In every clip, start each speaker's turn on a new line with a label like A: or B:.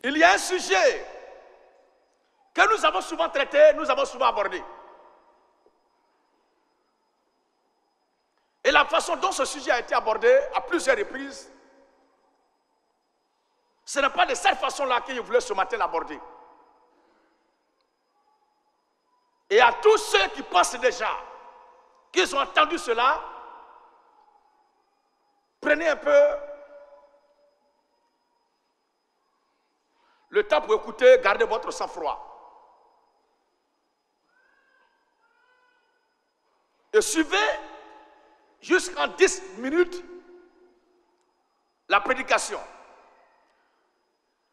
A: Il y a un sujet que nous avons souvent traité, nous avons souvent abordé. Et la façon dont ce sujet a été abordé à plusieurs reprises, ce n'est pas de cette façon-là que je voulais ce matin l'aborder. Et à tous ceux qui pensent déjà qu'ils ont entendu cela, prenez un peu le temps pour écouter, gardez votre sang-froid. Et suivez jusqu'en 10 minutes la prédication.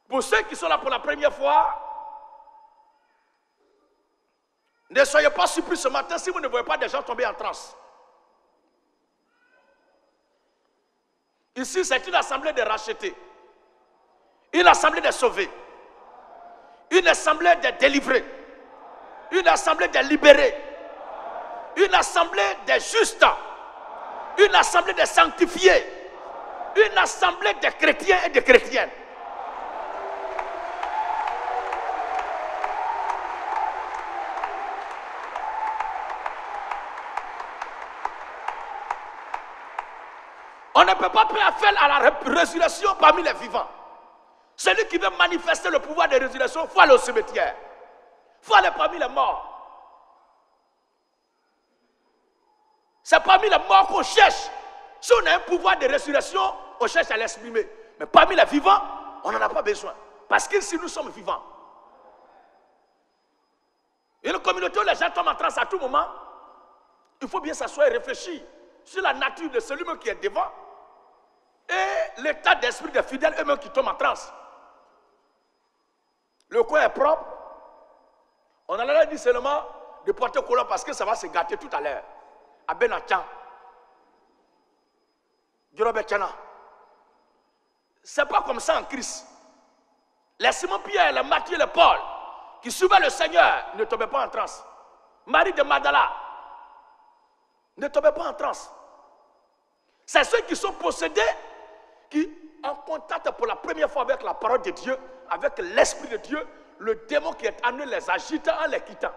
A: Pour ceux qui sont là pour la première fois, ne soyez pas surpris ce matin si vous ne voyez pas des gens tomber en transe. Ici, c'est une assemblée de rachetés, une assemblée de sauvés, une assemblée de délivrés, une assemblée de libérés, une assemblée de justes, une assemblée de sanctifiés, une assemblée de chrétiens et de chrétiennes. On ne peut pas faire à la résurrection parmi les vivants. Celui qui veut manifester le pouvoir de résurrection, il faut aller au cimetière. Il faut aller parmi les morts. C'est parmi les morts qu'on cherche. Si on a un pouvoir de résurrection, on cherche à l'exprimer. Mais parmi les vivants, on n'en a pas besoin. Parce qu'ici, nous sommes vivants. Et une communauté où les gens tombent en transe à tout moment, il faut bien s'asseoir et réfléchir sur la nature de celui-même qui est devant et l'état d'esprit des fidèles eux-mêmes qui tombent en transe. Le coin est propre. On a dit seulement de porter collant parce que ça va se gâter tout à l'heure. À Benachan. C'est pas comme ça en Christ. Les Simon-Pierre, les Matthieu, les Paul, qui suivaient le Seigneur, ne tombaient pas en transe. Marie de Magdala ne tombaient pas en transe. C'est ceux qui sont possédés, qui en contact pour la première fois avec la parole de Dieu, avec l'Esprit de Dieu, le démon qui est en eux les agite en les quittant.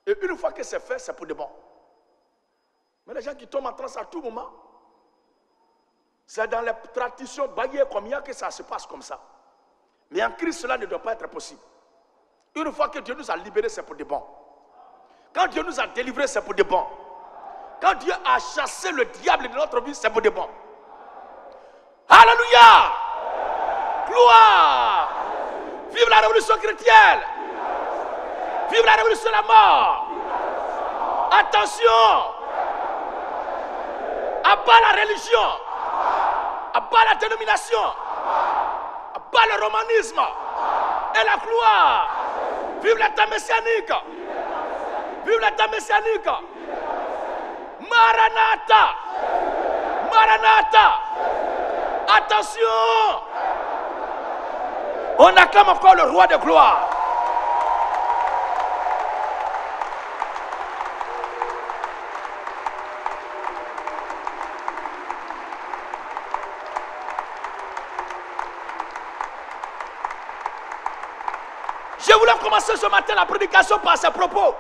A: Et une fois que c'est fait, c'est pour de bon. Mais les gens qui tombent en transe à tout moment, c'est dans les traditions baillées comme il y a que ça se passe comme ça. Mais en Christ, cela ne doit pas être possible. Une fois que Dieu nous a libérés, c'est pour de bon. Quand Dieu nous a délivrés, c'est pour de bon. Quand Dieu a chassé le diable de notre vie, c'est pour de bon. Alléluia! Gloire! Vive la révolution chrétienne! Vive la révolution de la mort! Attention! Abat la religion! Abat la dénomination! Abat le romanisme! Et la gloire! Vive l'état messianique! Vive l'état messianique! Maranatha! Maranatha! Attention! On acclame encore le roi de gloire. Je voulais commencer ce matin la prédication par ces propos.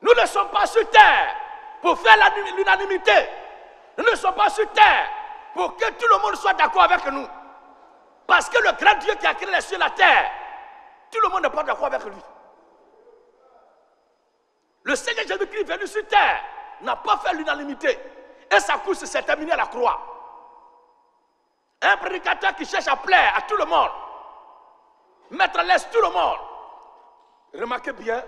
A: Nous ne sommes pas sur terre pour faire l'unanimité. Nous ne sommes pas sur terre pour que tout le monde soit d'accord avec nous. Parce que le grand Dieu qui a créé les cieux et la terre, tout le monde n'est pas d'accord avec lui. Le Seigneur Jésus-Christ venu sur terre n'a pas fait l'unanimité. Et sa course s'est terminée à la croix. Un prédicateur qui cherche à plaire à tout le monde, mettre à l'aise tout le monde. Remarquez bien,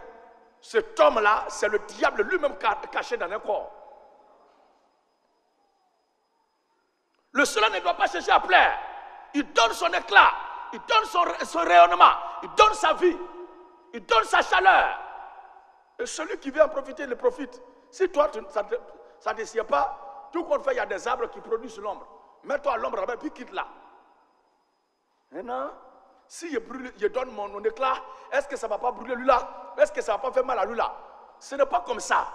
A: cet homme-là, c'est le diable lui-même caché dans un corps. Le soleil ne doit pas chercher à plaire. Il donne son éclat, il donne son rayonnement, il donne sa vie, il donne sa chaleur. Et celui qui veut en profiter, il profite. Si toi, ça ne te sied pas, tout compte fait, il y a des arbres qui produisent l'ombre. Mets-toi à l'ombre là-bas, puis quitte-la. Maintenant, si je donne mon éclat, est-ce que ça ne va pas brûler lui là? Est-ce que ça ne va pas faire mal à lui là? Ce n'est pas comme ça.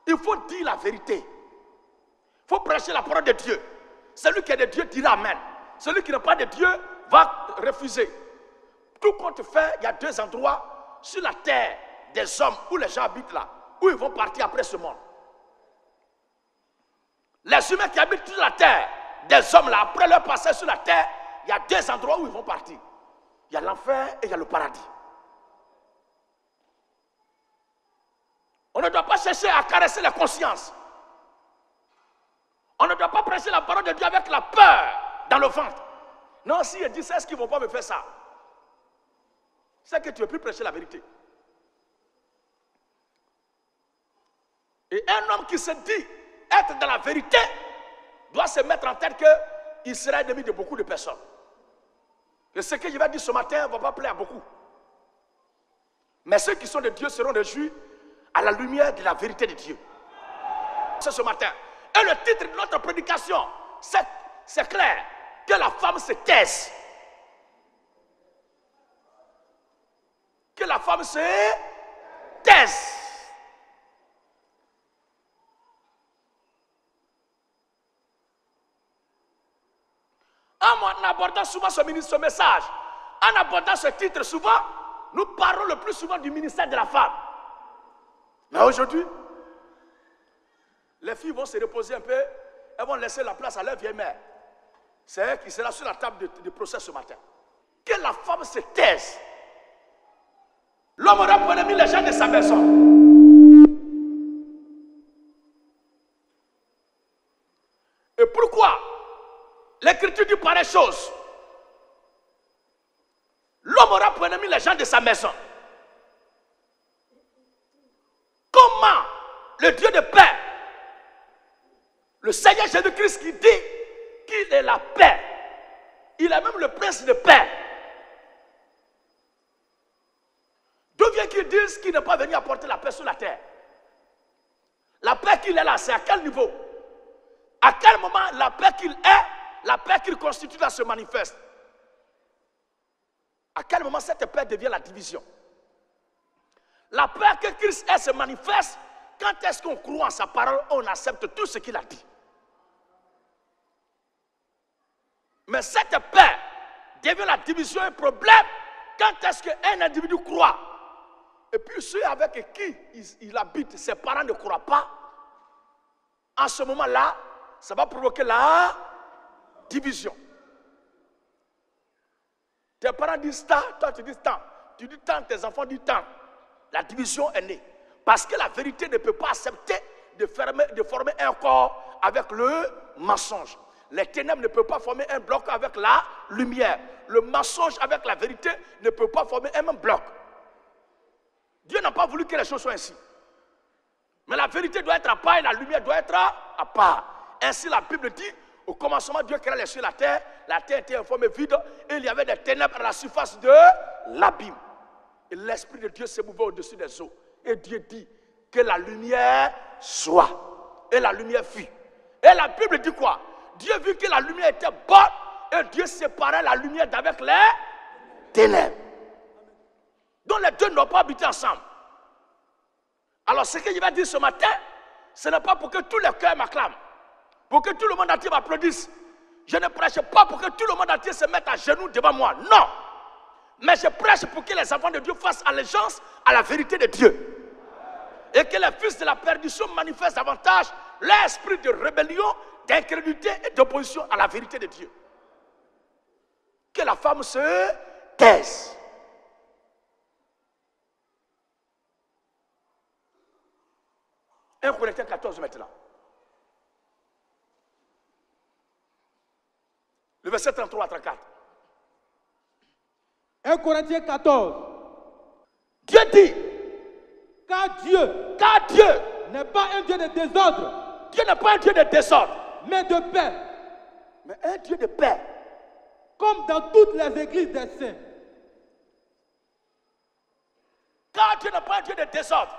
A: Il faut dire la vérité. Il faut prêcher la parole de Dieu. Celui qui est de Dieu dira Amen. Celui qui n'est pas de Dieu va refuser. Tout compte fait, il y a 2 endroits sur la terre des hommes où les gens habitent là, où ils vont partir après ce monde. Les humains qui habitent sur la terre des hommes là, après leur passage sur la terre, il y a 2 endroits où ils vont partir. Il y a l'enfer et il y a le paradis. On ne doit pas chercher à caresser la conscience. On ne doit pas prêcher la parole de Dieu avec la peur dans le ventre. Non, si je dis ça, est-ce qu'ils ne vont pas me faire ça? C'est que tu ne veux plus prêcher la vérité. Et un homme qui se dit être dans la vérité doit se mettre en tête qu'il sera ennemi de beaucoup de personnes. Et ce que je vais dire ce matin ne va pas plaire à beaucoup. Mais ceux qui sont de Dieu seront réjouis à la lumière de la vérité de Dieu. C'est ce matin. Et le titre de notre prédication, c'est clair, que la femme se taise. Que la femme se taise. En abordant souvent ce message, en abordant ce titre souvent, nous parlons le plus souvent du ministère de la femme. Mais aujourd'hui, les filles vont se reposer un peu, elles vont laisser la place à leur vieille mère. C'est elle qui sera sur la table de procès ce matin. Que la femme se taise. L'homme aura pour ennemi les gens de sa maison. Et pourquoi l'Écriture dit pareille chose? L'homme aura pour ennemi les gens de sa maison. Comment le Dieu de paix, le Seigneur Jésus-Christ qui dit qu'il est la paix, il est même le prince de paix. D'où vient qu'ils disent qu'il n'est pas venu apporter la paix sur la terre? La paix qu'il est là, c'est à quel niveau? À quel moment la paix qu'il est, la paix qu'il constitue là se manifeste? À quel moment cette paix devient la division? La paix que Christ est se manifeste quand est-ce qu'on croit en sa parole, on accepte tout ce qu'il a dit. Mais cette paix devient la division et le problème quand est-ce qu'un individu croit. Et puis ceux avec qui il habite, ses parents ne croient pas. En ce moment-là, ça va provoquer la division. Tes parents disent tant, toi tu dis tant. Tu dis tant, tes enfants disent tant. La division est née. Parce que la vérité ne peut pas accepter de former un corps avec le mensonge. Les ténèbres ne peuvent pas former un bloc avec la lumière. Le mensonge avec la vérité ne peut pas former un même bloc. Dieu n'a pas voulu que les choses soient ainsi. Mais la vérité doit être à part et la lumière doit être à part. Ainsi la Bible dit, au commencement Dieu créa les cieux et la terre était informée vide et il y avait des ténèbres à la surface de l'abîme. Et l'Esprit de Dieu se mouvait au-dessus des eaux. Et Dieu dit que la lumière soit. Et la lumière fut. Et la Bible dit quoi? Dieu vit que la lumière était bonne et Dieu séparait la lumière d'avec les ténèbres. Donc les deux n'ont pas habité ensemble. Alors ce que je vais dire ce matin, ce n'est pas pour que tous les cœurs m'acclament, pour que tout le monde entier m'applaudisse. Je ne prêche pas pour que tout le monde entier se mette à genoux devant moi. Non. Mais je prêche pour que les enfants de Dieu fassent allégeance à la vérité de Dieu. Et que les fils de la perdition manifestent davantage l'esprit de rébellion, d'incrédulité et d'opposition à la vérité de Dieu. Que la femme se taise. Un Corinthiens 14 maintenant. Le verset 33 à 34.
B: 1 Corinthiens 14.
A: Dieu dit,
B: Car Dieu n'est pas un Dieu de désordre,
A: Dieu n'est pas un Dieu de désordre,
B: mais de paix,
A: mais un Dieu de paix.
B: comme dans toutes les églises des saints.
A: Car Dieu n'est pas un Dieu de désordre.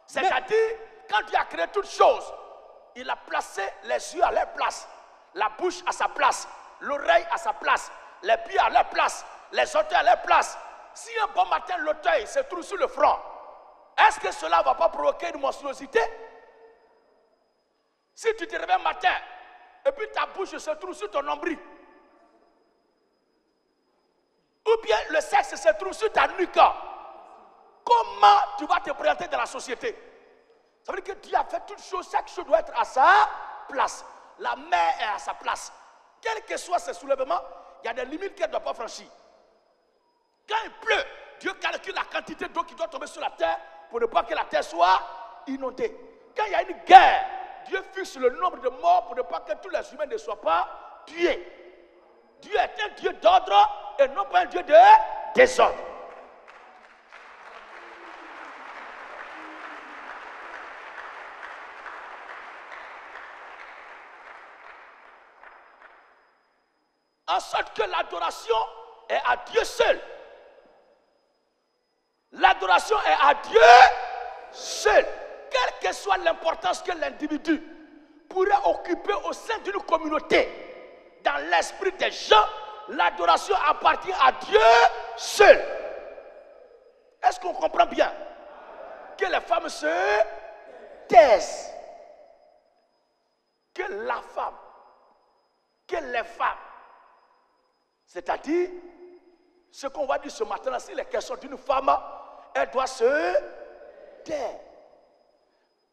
A: C'est-à-dire, quand Dieu a créé toutes choses, il a placé les yeux à leur place, la bouche à sa place, l'oreille à sa place, les pieds à leur place, les orteils à leur place. Si un bon matin l'orteil se trouve sur le front, est-ce que cela ne va pas provoquer une monstruosité? Si tu te réveilles un matin et puis ta bouche se trouve sur ton nombril, bien le sexe se trouve sur ta nuque, comment tu vas te présenter dans la société? Ça veut dire que Dieu a fait toutes choses, chaque chose doit être à sa place. La mer est à sa place. Quel que soit ses soulèvements, il y a des limites qu'elle ne doit pas franchir. Quand il pleut, Dieu calcule la quantité d'eau qui doit tomber sur la terre pour ne pas que la terre soit inondée. Quand il y a une guerre, Dieu fixe le nombre de morts pour ne pas que tous les humains ne soient pas tués. Dieu est un Dieu d'ordre et non pas un Dieu de désordre. En sorte que l'adoration est à Dieu seul. L'adoration est à Dieu seul. Quelle que soit l'importance que l'individu pourrait occuper au sein d'une communauté, dans l'esprit des gens, l'adoration appartient à Dieu seul. Est-ce qu'on comprend bien que les femmes se taisent? Que la femme, que les femmes, c'est-à-dire, ce qu'on va dire ce matin-là, si les questions d'une femme, elle doit se taire.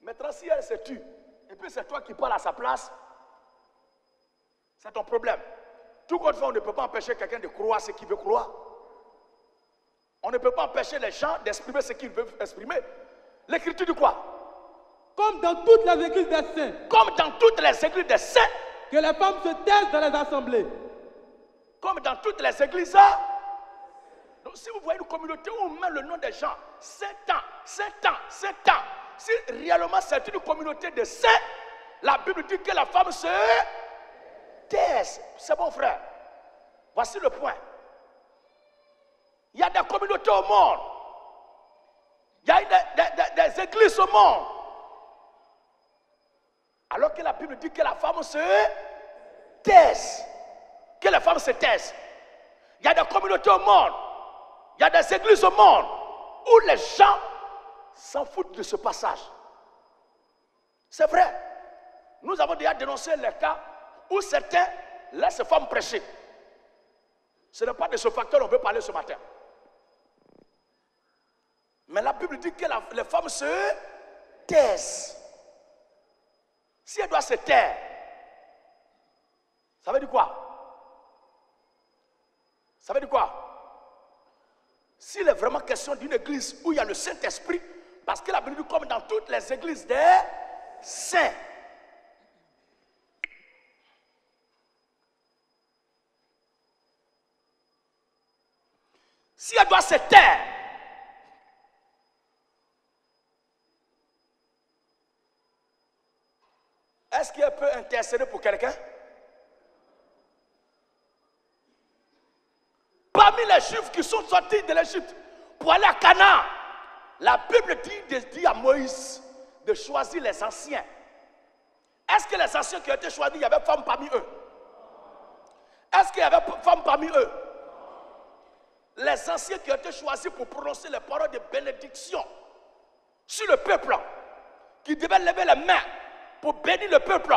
A: Maintenant, si elle se tue, et puis c'est toi qui parles à sa place, c'est ton problème. Tout comme on ne peut pas empêcher quelqu'un de croire ce qu'il veut croire. On ne peut pas empêcher les gens d'exprimer ce qu'ils veulent exprimer. L'écriture dit quoi?
B: Comme dans toutes les églises des saints.
A: Comme dans toutes les églises des saints.
B: Que les femmes se taisent dans les assemblées.
A: Comme dans toutes les églises. Donc si vous voyez une communauté où on met le nom des gens, Saint-Temps, Saint-Temps, Saint-Temps, si réellement c'est une communauté de saints, la Bible dit que la femme se taise. C'est bon frère. Voici le point. Il y a des communautés au monde. Il y a des églises au monde. Alors que la Bible dit que la femme se taise. Que les femmes se taisent. Il y a des communautés au monde. Il y a des églises au monde où les gens s'en foutent de ce passage. C'est vrai. Nous avons déjà dénoncé les cas où certains laissent les femmes prêcher. Ce n'est pas de ce facteur qu'on veut parler ce matin. Mais la Bible dit que les femmes se taisent. Si elles doivent se taire, ça veut dire quoi? Ça veut dire quoi? S'il est vraiment question d'une église où il y a le Saint-Esprit, parce que la Bible dit comme dans toutes les églises des saints. Si elle doit se taire, est-ce qu'elle peut intercéder pour quelqu'un? Parmi les Juifs qui sont sortis de l'Égypte pour aller à Canaan, la Bible dit à Moïse de choisir les anciens. Est-ce que les anciens qui ont été choisis, il y avait femmes parmi eux? Est-ce qu'il y avait femmes parmi eux? Les anciens qui ont été choisis pour prononcer les paroles de bénédiction sur le peuple, qui devaient lever les mains pour bénir le peuple,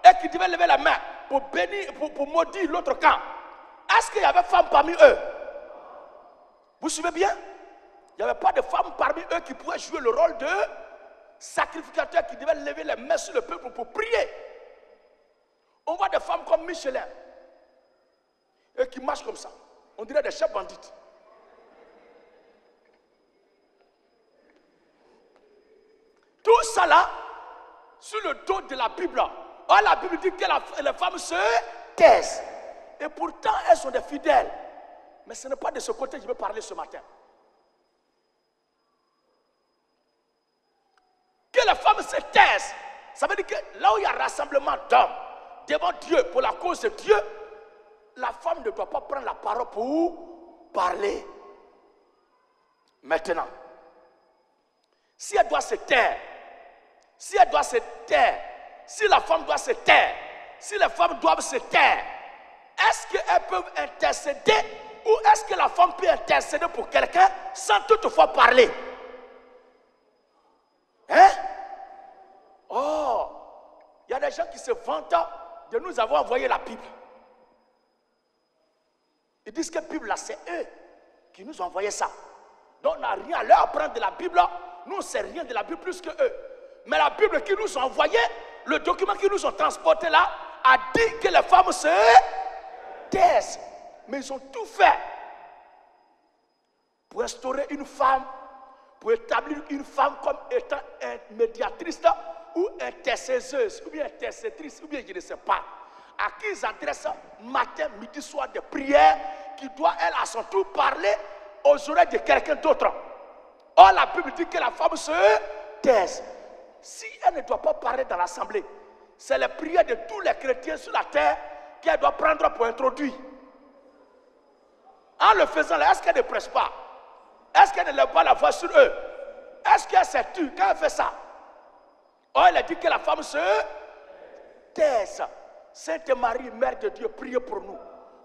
A: et qui devaient lever la main pour bénir, pour maudire l'autre camp. Est-ce qu'il y avait femmes parmi eux? Vous suivez bien? Il n'y avait pas de femmes parmi eux qui pouvaient jouer le rôle de sacrificateurs qui devaient lever les mains sur le peuple pour prier. On voit des femmes comme Michelin, et qui marchent comme ça. On dirait des chefs bandits. Tout ça là, sur le dos de la Bible. Or, la Bible dit que les femmes se taisent. Et pourtant, elles sont des fidèles. Mais ce n'est pas de ce côté que je veux parler ce matin. Que les femmes se taisent, ça veut dire que là où il y a rassemblement d'hommes devant Dieu, pour la cause de Dieu, la femme ne doit pas prendre la parole pour parler. Maintenant, si elle doit se taire, si elle doit se taire, si la femme doit se taire, si les femmes doivent se taire, est-ce qu'elles peuvent intercéder ou est-ce que la femme peut intercéder pour quelqu'un sans toutefois parler? Hein? Oh, il y a des gens qui se vantent de nous avoir envoyé la Bible. Ils disent que la Bible là, c'est eux. qui nous ont envoyé ça. Donc on n'a rien à leur apprendre de la Bible. Nous, on ne sait rien de la Bible plus que eux. Mais la Bible qui nous a envoyé, le document qu'ils nous ont transporté là, a dit que les femmes se taisent. Mais ils ont tout fait pour instaurer une femme, pour établir une femme comme étant une médiatrice ou intercesseuse, ou bien intercessrice, ou bien je ne sais pas. À qui ils adressent matin, midi, soir des prières, qui doit, elle, à son tour, parler aux oreilles de quelqu'un d'autre. Or, la Bible dit que la femme se taise. Si elle ne doit pas parler dans l'assemblée, c'est les prières de tous les chrétiens sur la terre qu'elle doit prendre pour introduire. En le faisant là, est-ce qu'elle ne prêche pas? Est-ce qu'elle ne lève pas la voix sur eux? Est-ce qu'elle s'est tue quand elle fait ça? Or, elle a dit que la femme se taise. Sainte Marie, Mère de Dieu, priez pour nous,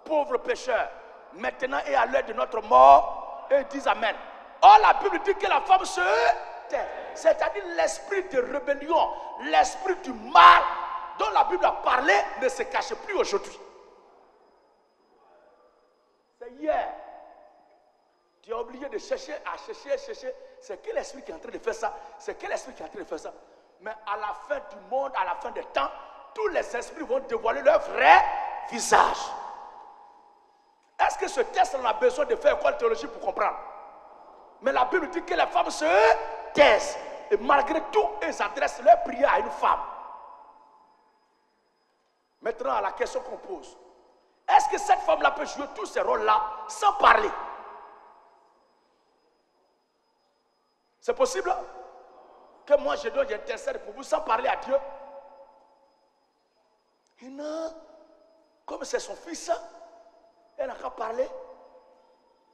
A: pauvres pécheurs, maintenant et à l'heure de notre mort, et disent Amen. Or, la Bible dit que la femme se taise. C'est-à-dire l'esprit de rébellion, l'esprit du mal dont la Bible a parlé ne se cache plus aujourd'hui. C'est hier. Tu as oublié de chercher, à chercher. C'est quel esprit qui est en train de faire ça? C'est quel esprit qui est en train de faire ça? Mais à la fin du monde, à la fin des temps, tous les esprits vont dévoiler leur vrai visage. Est-ce que ce test, on a besoin de faire école théologique pour comprendre? Mais la Bible dit que les femmes se taisent. Et malgré tout, elles adressent leur prière à une femme. Maintenant, à la question qu'on pose. Est-ce que cette femme-là peut jouer tous ces rôles-là sans parler? C'est possible que moi je dois intercéder pour vous sans parler à Dieu? Et non, comme c'est son fils, elle n'a qu'à parler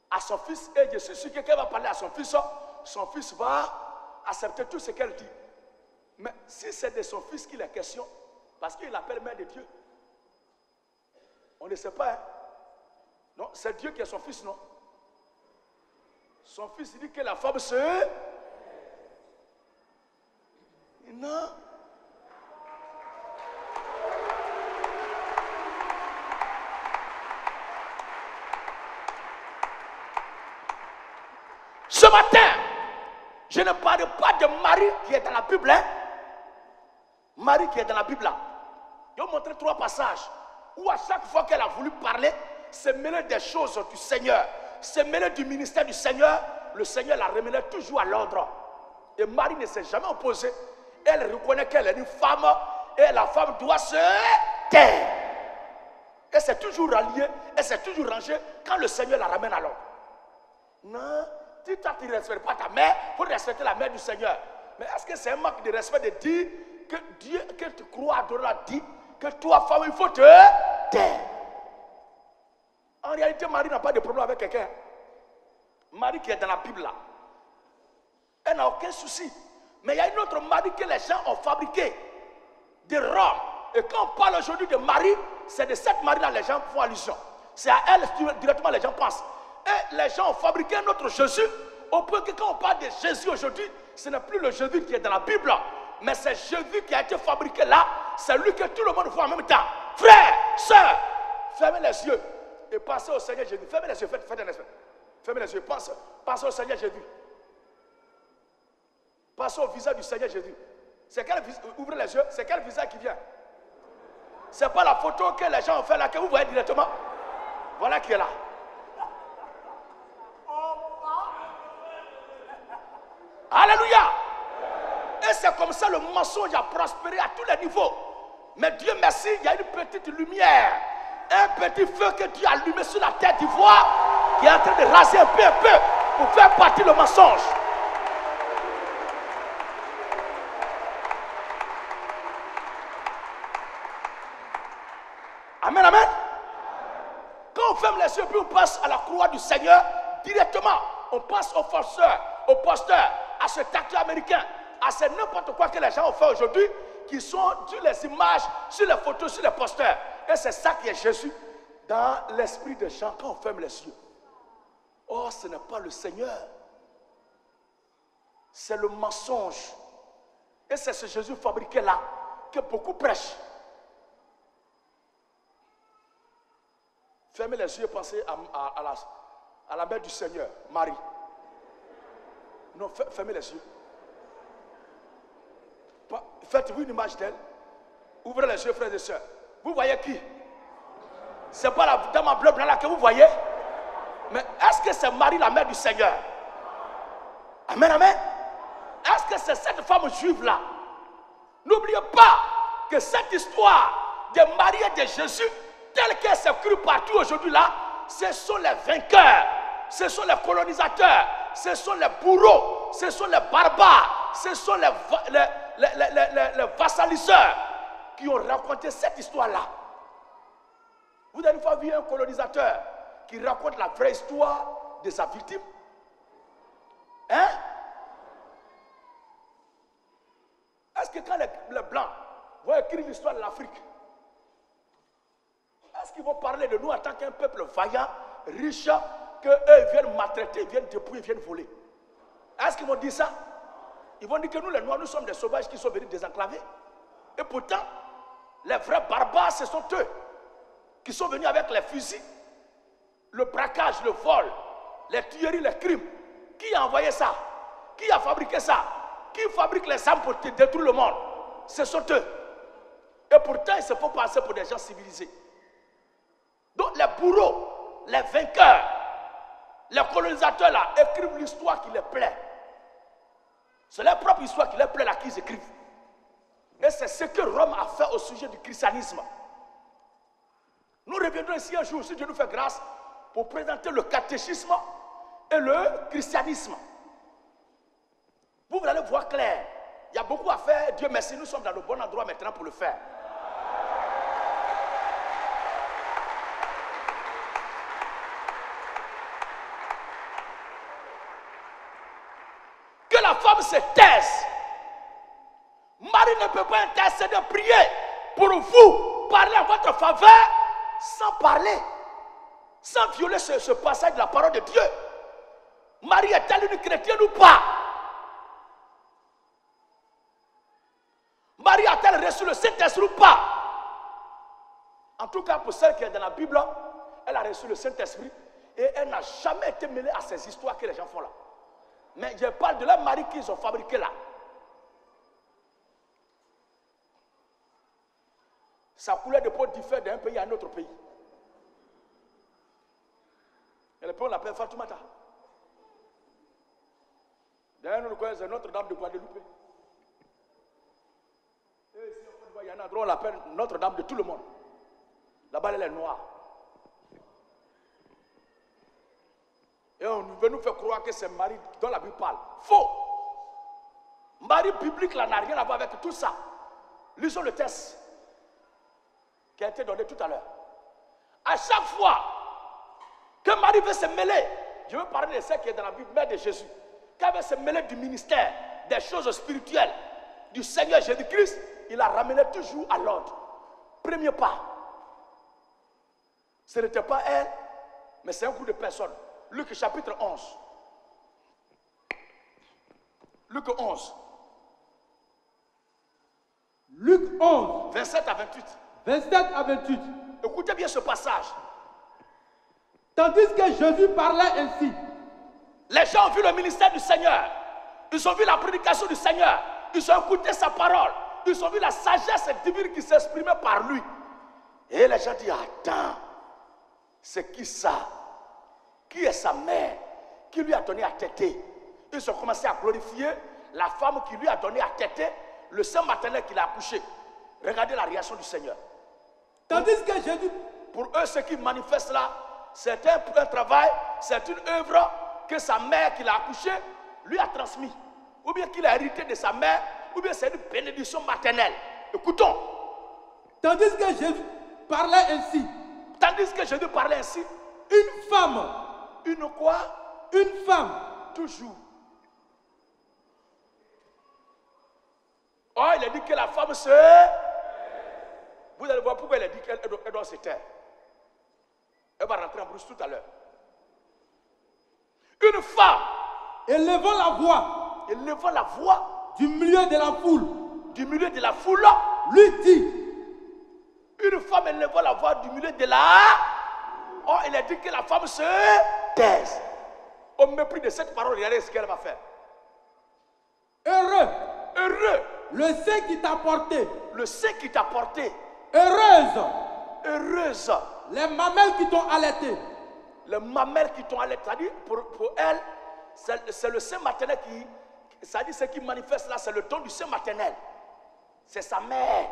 A: à son fils. Et je suis sûr que quand elle va parler à son fils va accepter tout ce qu'elle dit. Mais si c'est de son fils qu'il est question, parce qu'il l'appelle Mère de Dieu, on ne sait pas. Hein? Non, c'est Dieu qui est son fils, non? Son fils dit que la femme se... Non. Ce matin, je ne parle pas de Marie qui est dans la Bible. Hein? Marie qui est dans la Bible là. Je vais vous montrer 3 passages où à chaque fois qu'elle a voulu parler, c'est mêler des choses du Seigneur, c'est mêler du ministère du Seigneur, le Seigneur la remenait toujours à l'ordre. Et Marie ne s'est jamais opposée. Elle reconnaît qu'elle est une femme et la femme doit se taire. Elle s'est toujours ralliée, elle s'est toujours rangée quand le Seigneur la ramène à l'ordre. Non, si toi tu ne respectes pas ta mère, il faut respecter la mère du Seigneur. Mais est-ce que c'est un manque de respect de dire que Dieu, que tu crois adorer, a dit que toi, femme, il faut te taire? En réalité, Marie n'a pas de problème avec quelqu'un. Marie qui est dans la Bible là, elle n'a aucun souci. Mais il y a une autre Marie que les gens ont fabriquée de Rome. Et quand on parle aujourd'hui de Marie, c'est de cette Marie là les gens font allusion. C'est à elle directement les gens pensent. Et les gens ont fabriqué un autre Jésus, au point que quand on parle de Jésus aujourd'hui, ce n'est plus le Jésus qui est dans la Bible, mais c'est Jésus qui a été fabriqué là, c'est lui que tout le monde voit en même temps. Frères, sœurs, fermez les yeux et pensez au Seigneur Jésus. Fermez les yeux, faites un esprit. Fermez les yeux, pensez au Seigneur Jésus. Pensez au visage du Seigneur Jésus. C'est quel visage? Ouvrez les yeux, c'est quel visage qui vient? C'est pas la photo que les gens ont fait là, que vous voyez directement. Voilà qui est là. Alléluia. Et c'est comme ça le mensonge a prospéré à tous les niveaux. Mais Dieu merci, il y a une petite lumière, un petit feu que Dieu a allumé sur la tête d'ivoire qui est en train de raser un peu pour faire partir le mensonge. Amen, amen. Quand on ferme les yeux puis on passe à la croix du Seigneur, directement, on passe aux forceurs, aux posteurs, à cet acteur américain, à ce n'importe quoi que les gens ont fait aujourd'hui, qui sont sur les images, sur les photos, sur les posters. Et c'est ça qui est Jésus dans l'esprit des gens quand on ferme les yeux. Oh, ce n'est pas le Seigneur. C'est le mensonge. Et c'est ce Jésus fabriqué là que beaucoup prêchent. Fermez les yeux et pensez à la mère du Seigneur, Marie. Non, fermez les yeux. Faites-vous une image d'elle. Ouvrez les yeux, frères et sœurs. Vous voyez qui? C'est pas la dame en bleu blanc là que vous voyez? Mais est-ce que c'est Marie, la mère du Seigneur? Amen, amen. Est-ce que c'est cette femme juive là? N'oubliez pas que cette histoire de Marie et de Jésus, telle qu'elle s'est crue partout aujourd'hui là, ce sont les vainqueurs, ce sont les colonisateurs, ce sont les bourreaux, ce sont les barbares, ce sont les vassaliseurs qui ont raconté cette histoire-là. Vous avez une fois vu un colonisateur qui raconte la vraie histoire de sa victime? Hein? Est-ce que quand les Blancs vont écrire l'histoire de l'Afrique, est-ce qu'ils vont parler de nous en tant qu'un peuple vaillant, riche, qu'eux viennent maltraiter, viennent dépouiller, viennent voler? Est-ce qu'ils vont dire ça? Ils vont dire que nous les Noirs, nous sommes des sauvages qui sont venus désenclaver. Et pourtant, les vrais barbares, ce sont eux qui sont venus avec les fusils, le braquage, le vol, les tueries, les crimes. Qui a envoyé ça? Qui a fabriqué ça? Qui fabrique les armes pour détruire le monde? Ce sont eux. Et pourtant, ils se font passer pour des gens civilisés. Donc les bourreaux, les vainqueurs, les colonisateurs là, écrivent l'histoire qui leur plaît. C'est leur propre histoire qui leur plaît là qu'ils écrivent. Et c'est ce que Rome a fait au sujet du christianisme. Nous reviendrons ici un jour, si Dieu nous fait grâce, pour présenter le catéchisme et le christianisme. Vous allez voir clair. Il y a beaucoup à faire. Dieu merci, nous sommes dans le bon endroit maintenant pour le faire. Que la femme se taise. Marie ne peut pas intercéder, prier pour vous, parler en votre faveur, sans parler, sans violer ce passage de la parole de Dieu. Marie est-elle une chrétienne ou pas? Marie a-t-elle reçu le Saint-Esprit ou pas? En tout cas, pour celle qui est dans la Bible, elle a reçu le Saint-Esprit et elle n'a jamais été mêlée à ces histoires que les gens font là. Mais je parle de la Marie qu'ils ont fabriquée là. Sa couleur de peau diffère d'un pays à un autre pays. Et le pays on l'appelle Fatoumata. D'ailleurs, nous le connaissons, Notre-Dame de Guadeloupe. Et ici, il y en a un endroit, on l'appelle Notre-Dame de tout le monde. Là-bas, elle est noire. Et on veut nous faire croire que c'est Marie dont la Bible parle. Faux! Marie biblique là n'a rien à voir avec tout ça. Lisons le texte qui a été donné tout à l'heure. À chaque fois que Marie veut se mêler, je veux parler de celle qui est dans la Bible, mère de Jésus, qu'elle veut se mêler du ministère, des choses spirituelles du Seigneur Jésus-Christ, il la ramenait toujours à l'ordre. Premier pas. Ce n'était pas elle, mais c'est un groupe de personnes. Luc chapitre 11. Luc 11.
B: Luc 11.
A: 27 à 28.
B: 27 à 28.
A: Écoutez bien ce passage.
B: Tandis que Jésus parlait ainsi,
A: les gens ont vu le ministère du Seigneur. Ils ont vu la prédication du Seigneur. Ils ont écouté sa parole. Ils ont vu la sagesse divine qui s'exprimait par lui. Et les gens disent, attends, c'est qui ça? Qui est sa mère? Qui lui a donné à téter? Ils ont commencé à glorifier la femme qui lui a donné à téter le sein maternel qu'il a accouché. Regardez la réaction du Seigneur.
B: Tandis que Jésus...
A: Pour eux, ce qui manifeste là, c'est un travail, c'est une œuvre que sa mère qui l'a accouché lui a transmis. Ou bien qu'il a hérité de sa mère, ou bien c'est une bénédiction maternelle. Écoutons.
B: Tandis que Jésus parlait ainsi.
A: Tandis que Jésus parlait ainsi.
B: Une femme.
A: Une quoi?
B: Une femme.
A: Toujours. Oh, il a dit que la femme se... Vous allez voir pourquoi il a dit qu'elle doit se taire. Elle va rentrer en brousse tout à l'heure. Une femme.
B: Élevant la voix.
A: Élevant la voix.
B: Du milieu de la foule.
A: Du milieu de la foule.
B: Lui dit.
A: Une femme élevant la voix du milieu de la... Oh, il a dit que la femme se taise. au mépris de cette parole, regardez ce qu'elle va faire.
B: Heureux.
A: Heureux.
B: Le sein qui t'a porté.
A: Le sein qui t'a porté.
B: Heureuse.
A: Heureuse.
B: Les mamelles qui t'ont allaité.
A: Les mamelles qui t'ont allaité. C'est-à-dire, pour elle, c'est le sein maternel qui... C'est-à-dire, ce qui manifeste là, c'est le don du sein maternel. C'est sa mère.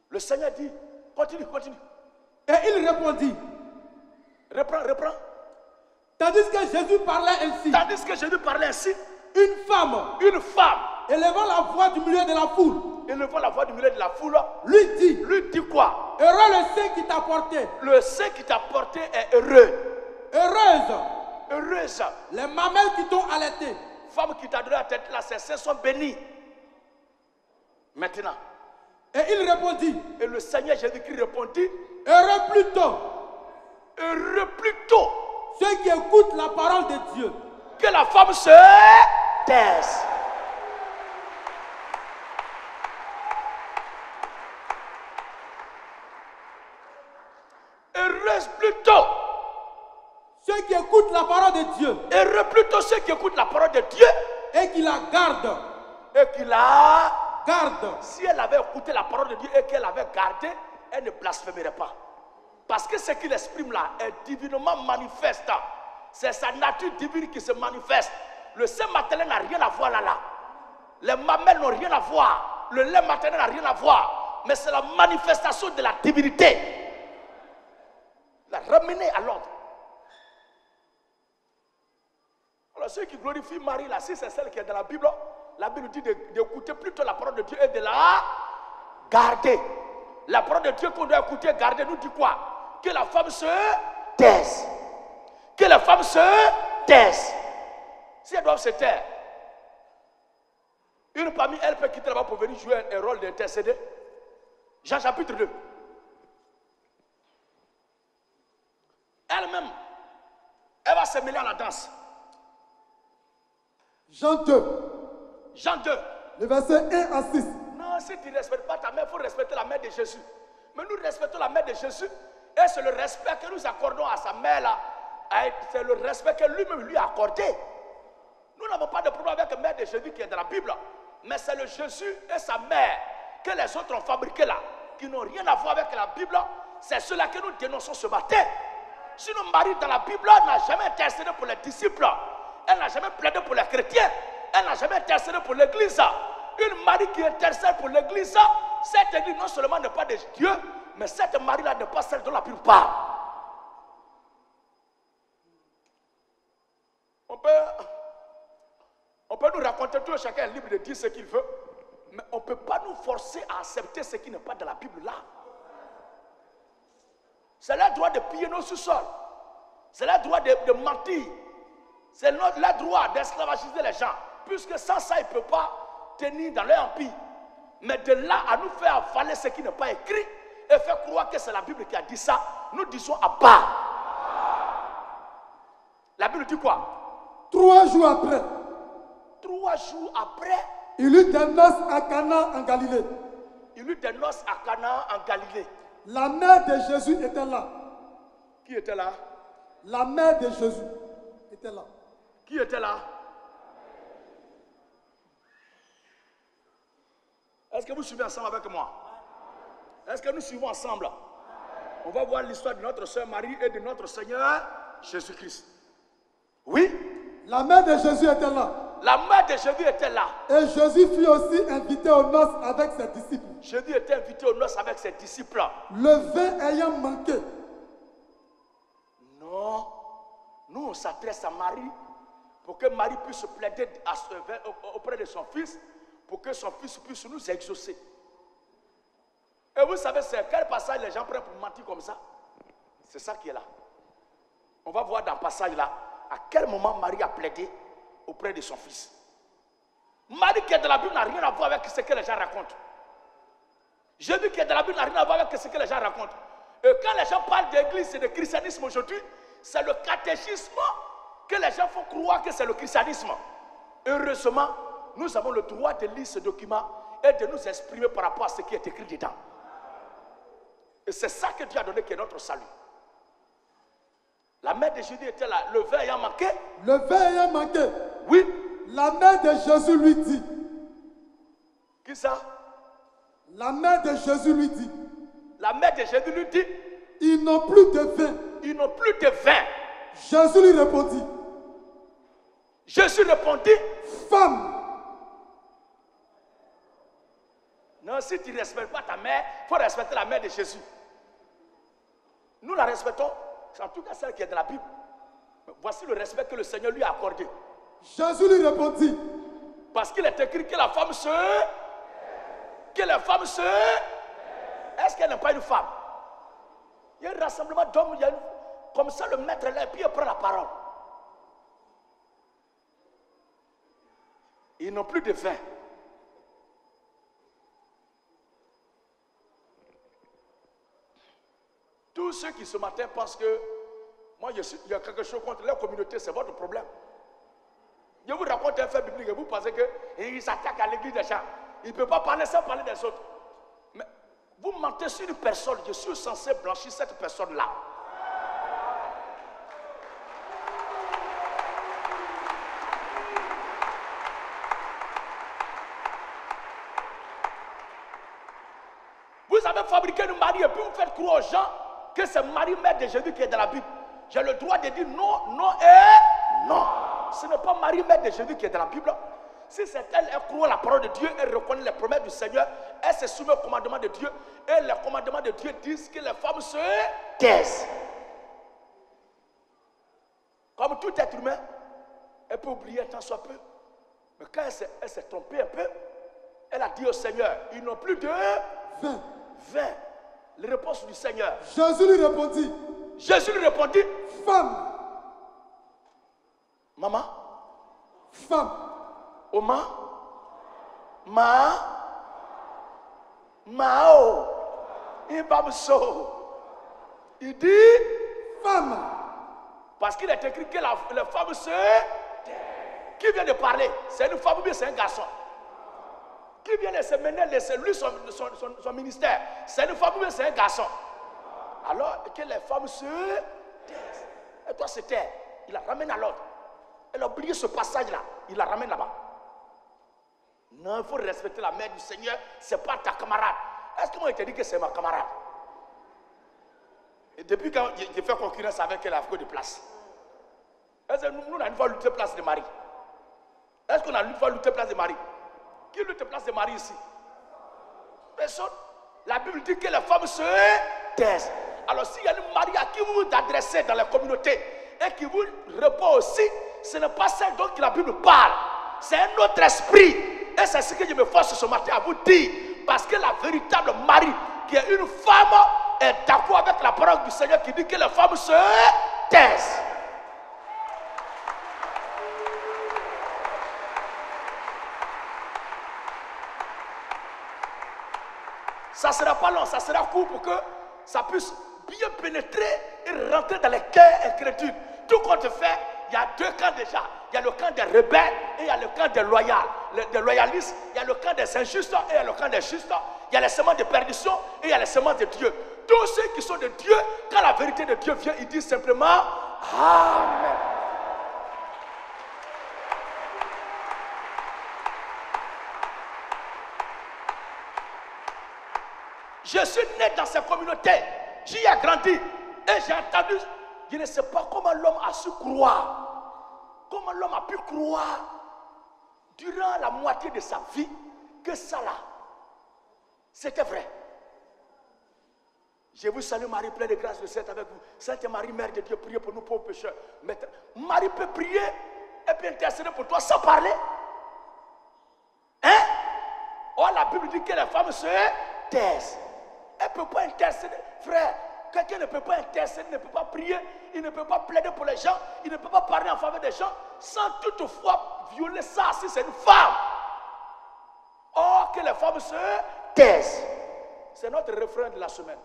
A: Le Seigneur dit, continue, continue.
B: Et il répondit.
A: Reprends.
B: Tandis que Jésus parlait ainsi.
A: Tandis que Jésus parlait ainsi.
B: Une femme.
A: Élevant
B: la voix du milieu de la foule.
A: Élevant la voix du milieu de la foule.
B: Lui dit
A: quoi?
B: Heureux le sein qui t'a porté.
A: Le sein qui t'a porté est heureux.
B: Heureuse. Les mamelles qui t'ont allaité.
A: Femme qui t'a donné la tête là, ses seins sont bénis. Maintenant.
B: Et il répondit.
A: Et le Seigneur Jésus-Christ répondit.
B: Heureux plutôt.
A: Ceux
B: qui écoutent la parole de Dieu.
A: Que la femme se taise. Heureuse plutôt.
B: Ceux qui écoutent la parole de Dieu.
A: Heureux plutôt ceux qui écoutent la parole de Dieu.
B: Et qui la gardent.
A: Garde. Si elle avait écouté la parole de Dieu et qu'elle avait gardé, elle ne blasphémerait pas. Parce que ce qu'il exprime là est divinement manifeste. C'est sa nature divine qui se manifeste. Le sein maternel n'a rien à voir là. Les mamelles n'ont rien à voir. Le lait maternel n'a rien à voir. Mais c'est la manifestation de la divinité. La ramener à l'ordre. Alors ceux qui glorifient Marie là, si c'est celle qui est dans la Bible dit d'écouter plutôt la parole de Dieu et de la garder. La parole de Dieu qu'on doit écouter et garder nous dit quoi? Que la femme se taise. Que la femme se taise. Si elles doivent se taire, une parmi elles peut quitter là-bas pour venir jouer un rôle d'intercéder. Jean chapitre 2. Elle-même, elle va se mêler à la danse.
B: Jean 2.
C: Le verset 1 à 6.
A: Non, si tu ne respectes pas ta mère, il faut respecter la mère de Jésus. Mais nous respectons la mère de Jésus. Et c'est le respect que nous accordons à sa mère là. C'est le respect que lui-même lui a accordé. Nous n'avons pas de problème avec la mère de Jésus qui est dans la Bible. Mais c'est le Jésus et sa mère que les autres ont fabriqué là, qui n'ont rien à voir avec la Bible. C'est cela que nous dénonçons ce matin. Sinon, Marie dans la Bible n'a jamais intercédé pour les disciples. Elle n'a jamais plaidé pour les chrétiens. Elle n'a jamais intercédé pour l'église. Une Marie qui intercède pour l'église, cette église non seulement n'est pas de Dieu, mais cette Marie-là n'est pas celle dont la Bible parle. On peut nous raconter, tout chacun est libre de dire ce qu'il veut, mais on ne peut pas nous forcer à accepter ce qui n'est pas dans la Bible là. C'est leur droit de piller nos sous-sols. C'est leur droit de mentir. C'est leur droit d'esclavagiser les gens. Puisque sans ça, ils ne peuvent pas tenir dans leur empire. Mais de là à nous faire avaler ce qui n'est pas écrit et faire croire que c'est la Bible qui a dit ça, nous disons à bas. La Bible dit quoi?
C: 3 jours après.
A: 3 jours après.
C: Il eut des noces à Cana en Galilée. La mère de Jésus était là.
A: Qui était là?
C: La mère de Jésus était là.
A: Qui était là? Est-ce que vous suivez ensemble avec moi? Est-ce que nous suivons ensemble? On va voir l'histoire de notre sœur Marie et de notre Seigneur Jésus-Christ. Oui?
C: La mère de Jésus était là.
A: La mère de Jésus était là.
C: Et Jésus fut aussi invité aux noces avec ses disciples.
A: Jésus était invité aux noces avec ses disciples.
C: Le vin ayant manqué.
A: Non. Nous, on s'adresse à Marie pour que Marie puisse plaider auprès de son fils, pour que son fils puisse nous exaucer. Et vous savez, c'est quel passage les gens prennent pour mentir comme ça? C'est ça qui est là. On va voir dans le passage là, à quel moment Marie a plaidé auprès de son fils. Marie qui est dans la Bible n'a rien à voir avec ce que les gens racontent. Jésus qui est dans la Bible n'a rien à voir avec ce que les gens racontent. Et quand les gens parlent d'église et de christianisme aujourd'hui, c'est le catéchisme que les gens font croire que c'est le christianisme. Heureusement, nous avons le droit de lire ce document et de nous exprimer par rapport à ce qui est écrit dedans. Et c'est ça que Dieu a donné qui est notre salut. La mère de Jésus était là, le vin ayant manqué.
C: Le vin ayant manqué.
A: Oui.
C: La mère de Jésus lui dit.
A: Qui ça?
C: La mère de Jésus lui dit.
A: La mère de Jésus lui dit.
C: Ils n'ont plus de vin.
A: Ils n'ont plus de vin.
C: Jésus lui répondit.
A: Jésus répondit.
C: Femme.
A: Non, si tu ne respectes pas ta mère, il faut respecter la mère de Jésus. Nous la respectons, c'est en tout cas celle qui est dans la Bible. Mais voici le respect que le Seigneur lui a accordé.
C: Jésus lui répondit.
A: Parce qu'il est écrit que la femme se... Que la femme se... Est-ce qu'elle n'est pas une femme? Il y a un rassemblement d'hommes, comme ça le maître est là et puis il prend la parole. Ils n'ont plus de vin. Tous ceux qui ce matin pensent que moi il y a quelque chose contre leur communauté, c'est votre problème. Je vous raconte un fait biblique et vous pensez qu'ils s'attaquent à l'église des gens. Ils ne peuvent pas parler sans parler des autres. Mais vous mentez sur une personne, je suis censé blanchir cette personne-là. Vous avez fabriqué une mari et puis vous faites croire aux gens que c'est Marie-Mère de Jésus qui est dans la Bible. J'ai le droit de dire non, non et non. Ce n'est pas Marie-Mère de Jésus qui est dans la Bible. Si c'est elle, elle croit la parole de Dieu, elle reconnaît les promesses du Seigneur, elle se soumet au commandement de Dieu. Et les commandements de Dieu disent que les femmes se taisent. Comme tout être humain, elle peut oublier un tant soit peu. Mais quand elle s'est trompée un peu, elle a dit au Seigneur, ils n'ont plus de vin. La réponse du Seigneur.
C: Jésus lui répondit.
A: Jésus lui répondit.
C: Femme.
A: Maman.
C: Femme.
A: Oma. Mao. Ibamso. Il dit.
C: Femme.
A: Parce qu'il est écrit que la femme se... Qui vient de parler? C'est une femme ou bien c'est un garçon? Qui vient de se mener, laisser lui son ministère? C'est une femme ou bien c'est un garçon? Alors que les femmes se taisent. Et toi, se taire. Il la ramène à l'autre. Elle a oublié ce passage-là. Il la ramène là-bas. Non, il faut respecter la mère du Seigneur. Ce n'est pas ta camarade. Est-ce que moi, je te dis que c'est ma camarade? Et depuis quand j'ai fait concurrence avec elle, elle a fait de place. Est-ce que nous, on a une fois lutté place de Marie? Est-ce qu'on a une fois lutté place de Marie? Qui lutte place de Marie ici? Personne. La Bible dit que les femmes se taisent. Alors s'il y a une Marie à qui vous vous adressez dans la communauté et qui vous répond aussi, ce n'est pas celle dont la Bible parle. C'est un autre esprit. Et c'est ce que je me force ce matin à vous dire. Parce que la véritable Marie, qui est une femme, est d'accord avec la parole du Seigneur qui dit que les femmes se taisent. Ça ne sera pas long, ça sera court pour que ça puisse bien pénétrer et rentrer dans les cœurs incrédules. Tout compte fait, il y a deux camps déjà. Il y a le camp des rebelles et il y a le camp des loyalistes. Il y a le camp des injustes et il y a le camp des justes. Il y a les semences de perdition et il y a les semences de Dieu. Tous ceux qui sont de Dieu, quand la vérité de Dieu vient, ils disent simplement Amen. Je suis né dans cette communauté, j'y ai grandi et j'ai entendu, je ne sais pas comment l'homme a su croire, comment l'homme a pu croire durant la moitié de sa vie que ça là, c'était vrai. Je vous salue Marie, pleine de grâce, le Seigneur est avec vous. Sainte Marie, Mère de Dieu, priez pour nous pauvres pécheurs. Marie peut prier et puis intercéder pour toi sans parler. Hein? Oh, la Bible dit que les femmes se taisent. Elle ne peut pas intercéder. Frère, quelqu'un ne peut pas intercéder, ne peut pas prier, il ne peut pas plaider pour les gens, il ne peut pas parler en faveur des gens sans toutefois violer ça si c'est une femme. Or, que les femmes se taisent. C'est notre refrain de la semaine.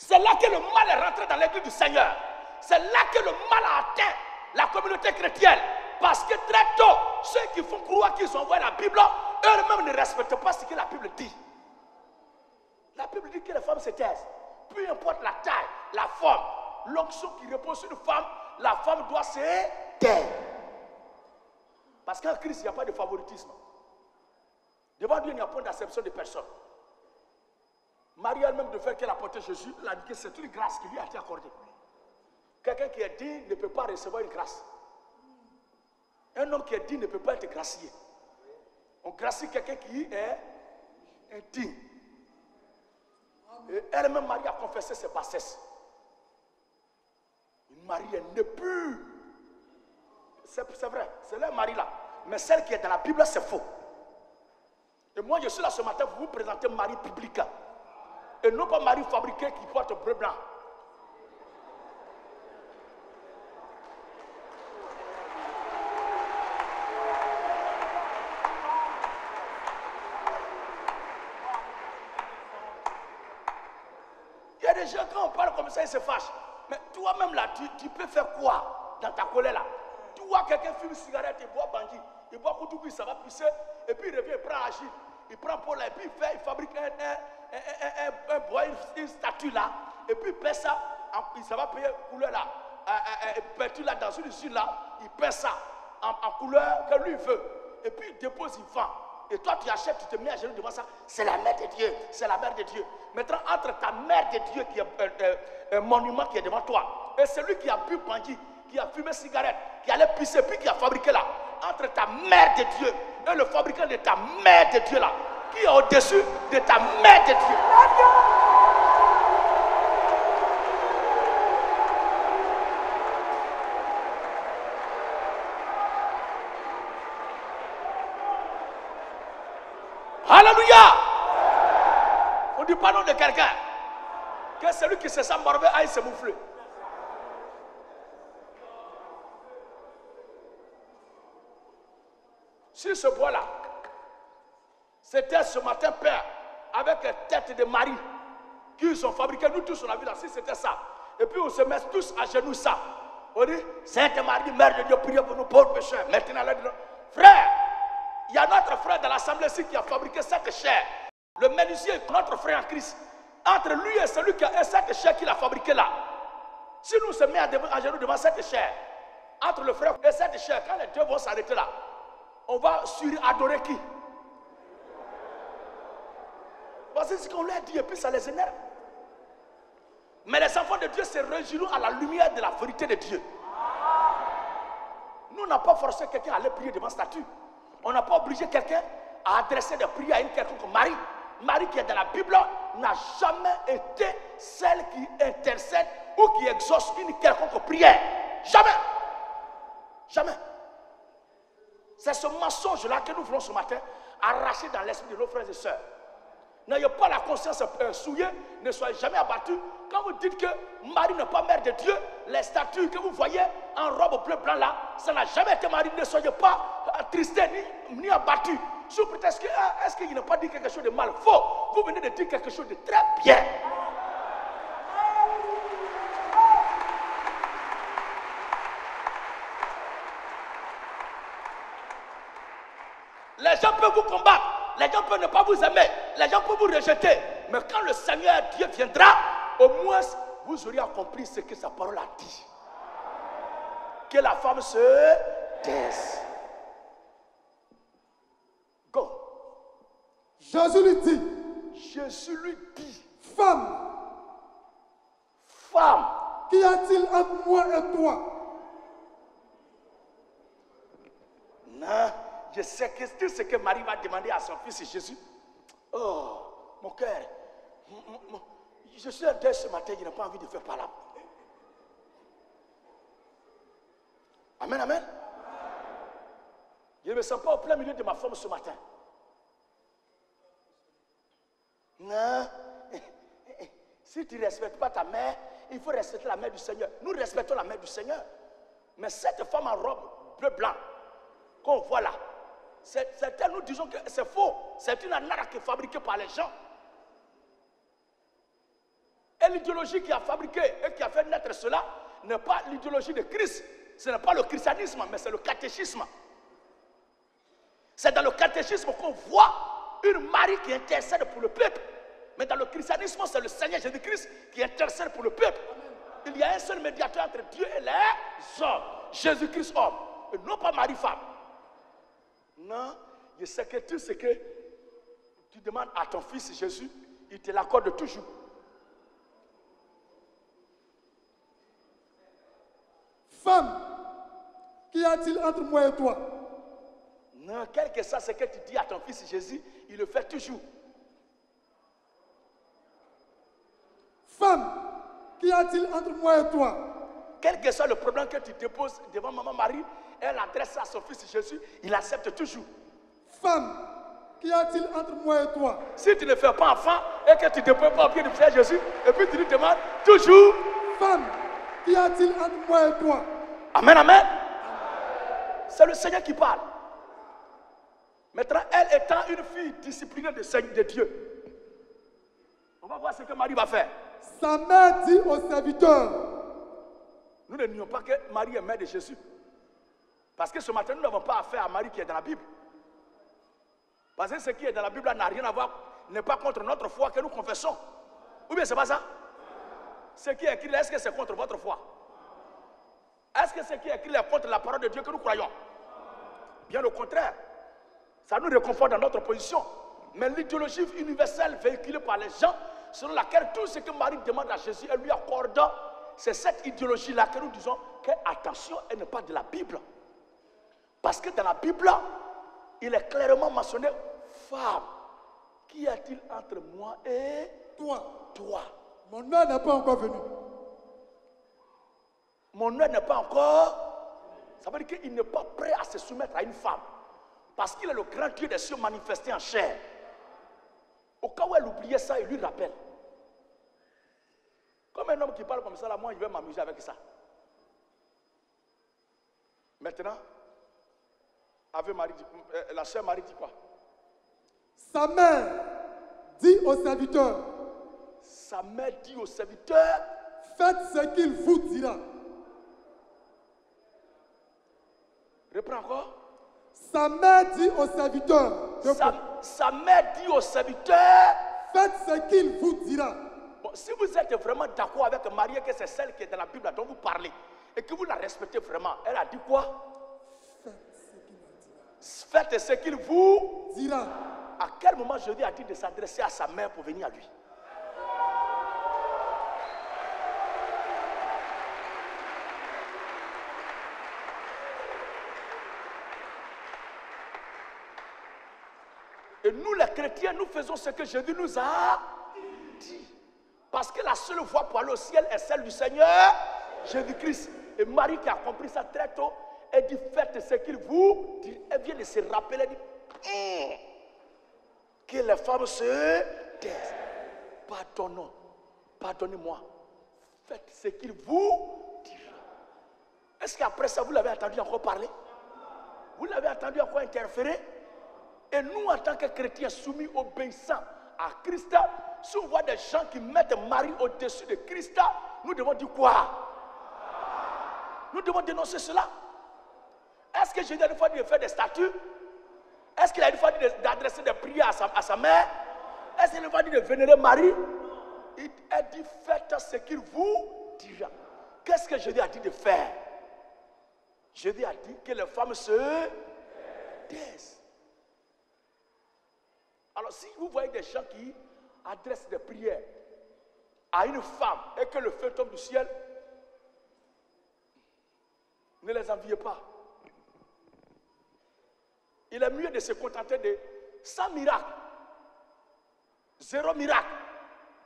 A: C'est là que le mal est rentré dans l'église du Seigneur. C'est là que le mal a atteint la communauté chrétienne. Parce que très tôt, ceux qui font croire qu'ils ont envoyé la Bible, eux-mêmes ne respectent pas ce que la Bible dit. La Bible dit que les femmes se taisent. Peu importe la taille, la forme, l'onction qui repose sur une femme, la femme doit se taire. Parce qu'en Christ, il n'y a pas de favoritisme. Devant Dieu, il n'y a pas d'acception de personne. Marie elle-même, de faire qu'elle a porté Jésus, elle a dit que c'est une grâce qui lui a été accordée. Quelqu'un qui est digne ne peut pas recevoir une grâce. Un homme qui est digne ne peut pas être gracié. On gracie quelqu'un qui est digne. Et elle-même, Marie, a confessé ses bassesses. Une Marie, elle n'est plus. C'est vrai, c'est leur mari là. Mais celle qui est dans la Bible, c'est faux. Et moi, je suis là ce matin pour vous présenter Marie biblique. Et non pas Marie fabriquée qui porte bleu blanc. Il y a des gens, quand on parle comme ça, ils se fâchent. Mais toi-même là, tu peux faire quoi dans ta colère là? Tu vois quelqu'un fume une cigarette, il boit bandit, il boit Koutoukou, ça va pisser, et puis il revient, il prend Agile, il prend Paul, et puis il fabrique un bois, une statue là, et puis il paie ça, ça va payer couleur là, peinture là, dans une usine là, il paie ça en couleur que lui veut, et puis il dépose, il vend. Et toi tu achètes, tu te mets à genoux devant ça, c'est la mère de Dieu, c'est la mère de Dieu. Maintenant, entre ta mère de Dieu qui est un monument qui est devant toi, et celui qui a bu bandit, qui a fumé cigarette, qui allait pisser, puis qui a fabriqué là, entre ta mère de Dieu et le fabricant de ta mère de Dieu là, qui est au-dessus de ta mère de Dieu. Alléluia! On dit pas nom de quelqu'un que celui qui se sent mauvais aille se moufler. Si ce bois-là, c'était ce matin, Père, avec la tête de Marie, qu'ils ont fabriqué, nous tous on a vu là, si c'était ça, et puis on se met tous à genoux ça, on dit, Sainte Marie, Mère de Dieu, priez pour nous pauvres pécheurs. Maintenant, là, frère, il y a notre frère dans l'assemblée ici qui a fabriqué cette chair, le menuisier, notre frère en Christ, entre lui et celui qui a cette chair qu'il a fabriqué là, si nous se mettons à genoux devant cette chair, entre le frère et cette chair, quand les deux vont s'arrêter là, on va adorer qui? Parce que c'est ce qu'on leur dit et puis ça les énerve. Mais les enfants de Dieu se réjouissent à la lumière de la vérité de Dieu. Nous n'avons pas forcé quelqu'un à aller prier devant statue. On n'a pas obligé quelqu'un à adresser des prières à une quelconque Marie. Marie qui est dans la Bible n'a jamais été celle qui intercède ou qui exauce une quelconque prière. Jamais. Jamais. C'est ce mensonge-là que nous voulons ce matin arracher dans l'esprit de nos frères et sœurs. N'ayez pas la conscience souillée, ne soyez jamais abattus. Quand vous dites que Marie n'est pas mère de Dieu, les statues que vous voyez en robe bleu blanc là, ça n'a jamais été Marie. Ne soyez pas attristés ni abattus. Sous prétexte que, est-ce qu'il n'a pas dit quelque chose de mal? Faux. Vous venez de dire quelque chose de très bien. Les gens peuvent vous combattre, les gens peuvent ne pas vous aimer, les gens peuvent vous rejeter. Mais quand le Seigneur Dieu viendra, au moins vous aurez accompli ce que sa parole a dit. Que la femme se taise. Go.
C: Jésus lui dit, femme, qu'y a-t-il entre moi et toi?
A: Non. Je sais que tout ce que Marie va demander à son fils Jésus. Oh, mon cœur. Je suis un deuil ce matin, je n'ai pas envie de faire parler. Amen, amen. Je ne me sens pas au plein milieu de ma forme ce matin. Non. Si tu ne respectes pas ta mère, il faut respecter la mère du Seigneur. Nous respectons la mère du Seigneur. Mais cette femme en robe bleu-blanc qu'on voit là, certains nous disons que c'est faux. C'est une arnaque fabriquée par les gens. Et l'idéologie qui a fabriqué et qui a fait naître cela n'est pas l'idéologie de Christ. Ce n'est pas le christianisme, mais c'est le catéchisme. C'est dans le catéchisme qu'on voit une Marie qui intercède pour le peuple. Mais dans le christianisme, c'est le Seigneur Jésus-Christ qui intercède pour le peuple. Il y a un seul médiateur entre Dieu et les hommes. Jésus-Christ homme. Et non pas Marie femme. Non, je sais que tout ce que tu demandes à ton fils Jésus, il te l'accorde toujours.
C: Femme, qu'y a-t-il entre moi et toi?
A: Non, quel que soit ce que tu dis à ton fils Jésus, il le fait toujours.
C: Femme, qu'y a-t-il entre moi et toi?
A: Quel que soit le problème que tu déposes devant maman Marie, elle adresse ça à son fils Jésus, il accepte toujours.
C: Femme, qu'y a-t-il entre moi et toi?
A: Si tu ne fais pas enfant et que tu ne déposes pas au pied du Seigneur Jésus, et puis tu lui demandes toujours.
C: Femme, qu'y a-t-il entre moi et toi?
A: Amen, amen. C'est le Seigneur qui parle. Maintenant, elle étant une fille disciplinée de Dieu, on va voir ce que Marie va faire.
C: Sa mère dit au serviteur.
A: Nous ne nions pas que Marie est mère de Jésus. Parce que ce matin, nous n'avons pas affaire à Marie qui est dans la Bible. Parce que ce qui est dans la Bible n'a rien à voir, n'est pas contre notre foi que nous confessons. Ou bien c'est pas ça? Ce qui est écrit là, est-ce que c'est contre votre foi? Est-ce que ce qui est écrit là est contre la parole de Dieu que nous croyons? Bien au contraire. Ça nous réconforte dans notre position. Mais l'idéologie universelle véhiculée par les gens, selon laquelle tout ce que Marie demande à Jésus, elle lui accorde, c'est cette idéologie-là que nous disons que, attention, elle n'est pas de la Bible. Parce que dans la Bible, il est clairement mentionné, femme, qu'y a-t-il entre moi et
C: toi?
A: Toi.
C: Mon heure n'est pas encore venue.
A: Mon heure n'est pas encore. Ça veut dire qu'il n'est pas prêt à se soumettre à une femme. Parce qu'il est le grand Dieu des cieux manifesté en chair. Au cas où elle oubliait ça, il lui rappelle. Comme un homme qui parle comme ça, là, moi, je vais m'amuser avec ça. Maintenant, avec Marie, la sœur Marie dit quoi?
C: Sa mère dit au serviteur.
A: Sa mère dit au serviteur.
C: Faites ce qu'il vous dira.
A: Reprends encore.
C: Sa mère dit au serviteur.
A: Sa mère dit au serviteur.
C: Faites ce qu'il vous dira.
A: Bon, si vous êtes vraiment d'accord avec Marie, que c'est celle qui est dans la Bible dont vous parlez, et que vous la respectez vraiment, elle a dit quoi? Faites ce qu'il vous
C: dira.
A: À quel moment Jésus a dit de s'adresser à sa mère pour venir à lui? Et nous les chrétiens, nous faisons ce que Jésus nous a dit. Parce que la seule voie pour aller au ciel est celle du Seigneur Jésus-Christ. Et Marie qui a compris ça très tôt, elle dit faites ce qu'il vous dit. Elle vient de se rappeler, elle dit que les femmes se taisent. Pardonnons, pardonnez-moi. Faites ce qu'il vous dira. Est-ce qu'après ça, vous l'avez entendu encore parler? Vous l'avez entendu encore interférer? Et nous, en tant que chrétiens soumis, obéissants à Christ, si on voit des gens qui mettent Marie au-dessus de Christ, nous devons dire quoi? Nous devons dénoncer cela. Est-ce que Jésus a une fois dit de faire des statues? Est-ce qu'il a une fois dit d'adresser des prières à sa mère? Est-ce qu'il a une fois dit de vénérer Marie? Il a dit faites ce qu'il vous dira. Qu'est-ce que Jésus a dit de faire? Jésus a dit que les femmes se taisent. Alors si vous voyez des gens qui adressent des prières à une femme et que le feu tombe du ciel, ne les enviez pas. Il est mieux de se contenter de 100 miracles, 0 miracle,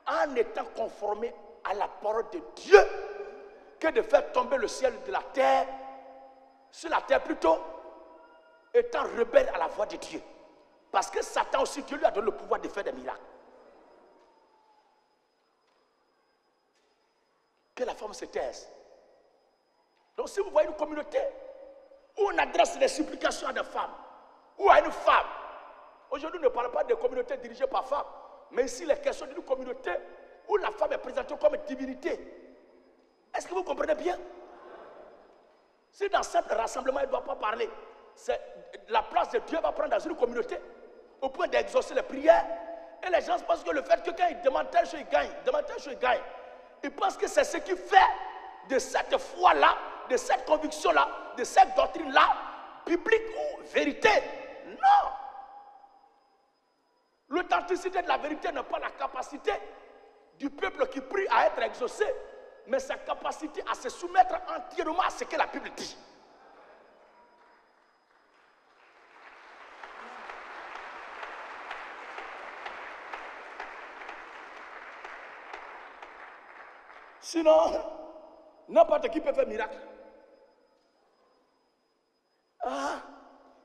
A: en étant conformé à la parole de Dieu, que de faire tomber le ciel de la terre, sur la terre plutôt, étant rebelle à la voix de Dieu. Parce que Satan aussi, Dieu lui a donné le pouvoir de faire des miracles. Que la femme se taise. Donc si vous voyez une communauté où on adresse des supplications à des femmes, ou à une femme, aujourd'hui on ne parle pas de communautés dirigées par femmes, mais ici les questions d'une communauté où la femme est présentée comme divinité. Est-ce que vous comprenez bien? Si dans cet rassemblement, il ne doit pas parler, la place de Dieu va prendre dans une communauté au point d'exaucer les prières. Et les gens pensent que le fait que quand ils demandent telle chose, ils gagnent. Demandent telle chose, ils gagnent. Ils pensent que c'est ce qui fait de cette foi-là, de cette conviction-là, de cette doctrine-là, biblique ou vérité. Non. L'authenticité de la vérité n'est pas la capacité du peuple qui prie à être exaucé, mais sa capacité à se soumettre entièrement à ce que la Bible dit. Sinon, n'importe qui peut faire miracle. Ah,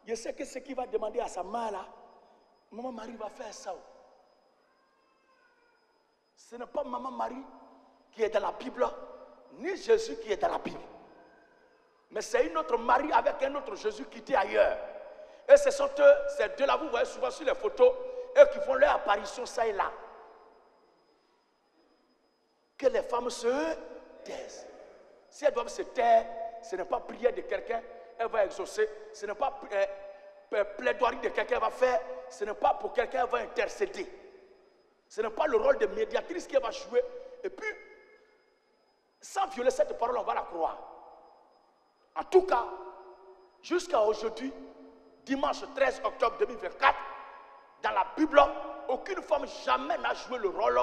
A: je sais que ce qu'il va demander à sa mère là, Maman Marie va faire ça. Ce n'est pas Maman Marie qui est dans la Bible, ni Jésus qui est dans la Bible. Mais c'est une autre Marie avec un autre Jésus qui était ailleurs. Et ce sont eux, ces deux-là, vous voyez souvent sur les photos, eux qui font leur apparition ça et là. Que les femmes se taisent. Si elles doivent se taire, ce n'est pas prière de quelqu'un, elle va exaucer. Ce n'est pas plaidoirie de quelqu'un, elle va faire. Ce n'est pas pour quelqu'un, elle va intercéder. Ce n'est pas le rôle de médiatrice qu'elle va jouer. Et puis, sans violer cette parole, on va la croire. En tout cas, jusqu'à aujourd'hui, dimanche 13 octobre 2024, dans la Bible, aucune femme jamais n'a joué le rôle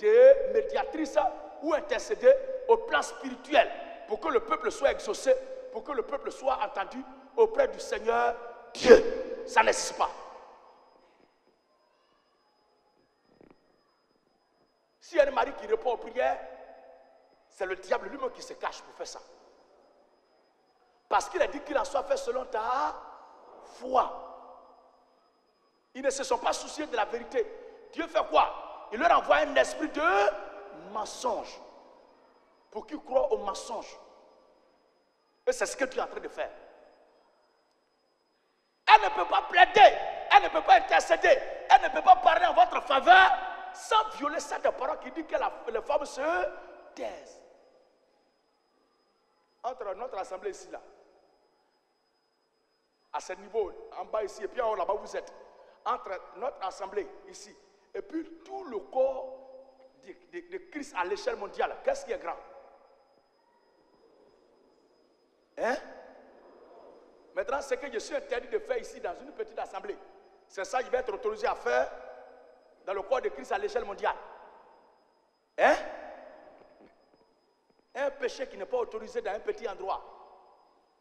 A: de médiatrice ou intercéder au plan spirituel pour que le peuple soit exaucé, pour que le peuple soit entendu auprès du Seigneur Dieu. Ça n'existe pas. S'il y a un mari qui répond aux prières, c'est le diable lui-même qui se cache pour faire ça. Parce qu'il a dit qu'il en soit fait selon ta foi. Ils ne se sont pas souciés de la vérité. Dieu fait quoi? Il leur envoie un esprit de mensonge pour qu'ils croient au mensonge. Et c'est ce que Dieu est en train de faire. Elle ne peut pas plaider, elle ne peut pas intercéder, elle ne peut pas parler en votre faveur sans violer cette parole qui dit que les femmes se taisent. Entre notre assemblée ici, là, à ce niveau, en bas ici, et puis en haut là-bas vous êtes, entre notre assemblée ici, et puis tout le corps de Christ à l'échelle mondiale, qu'est-ce qui est grand? Hein? Maintenant, ce que je suis interdit de faire ici dans une petite assemblée, c'est ça que je vais être autorisé à faire dans le corps de Christ à l'échelle mondiale. Hein? Un péché qui n'est pas autorisé dans un petit endroit,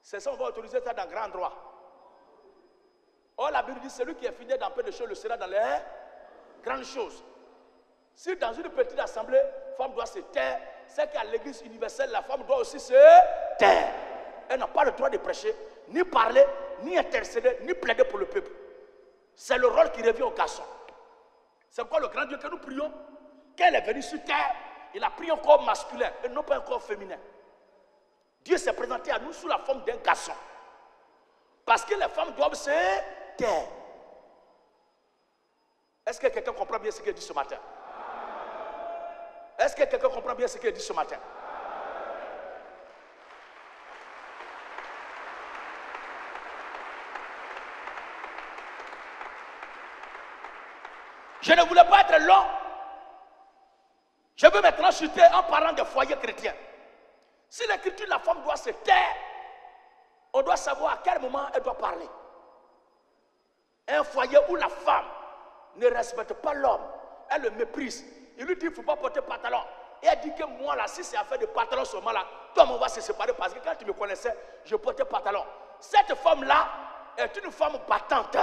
A: c'est ça, on va autoriser ça dans un grand endroit. Or, la Bible dit, celui qui est fidèle dans peu de choses le sera dans les grandes choses. Si dans une petite assemblée, la femme doit se taire, c'est qu'à l'église universelle, la femme doit aussi se taire. Elle n'a pas le droit de prêcher, ni parler, ni intercéder, ni plaider pour le peuple. C'est le rôle qui revient au garçon. C'est quoi le grand Dieu que nous prions? Quand elle est venue sur terre, il a pris un corps masculin et non pas un corps féminin. Dieu s'est présenté à nous sous la forme d'un garçon. Parce que les femmes doivent se taire. Est-ce que quelqu'un comprend bien ce qu'il dit ce matin? Est-ce que quelqu'un comprend bien ce qu'il dit ce matin? Je ne voulais pas être long. Je veux maintenant chuter en parlant des foyers chrétiens. Si l'écriture de la femme doit se taire, on doit savoir à quel moment elle doit parler. Un foyer où la femme ne respecte pas l'homme, elle le méprise. Il lui dit il ne faut pas porter pantalon. Et elle dit que moi là, si c'est affaire de pantalon seulement là, toi on va se séparer parce que quand tu me connaissais, je portais pantalon. Cette femme là est une femme battante.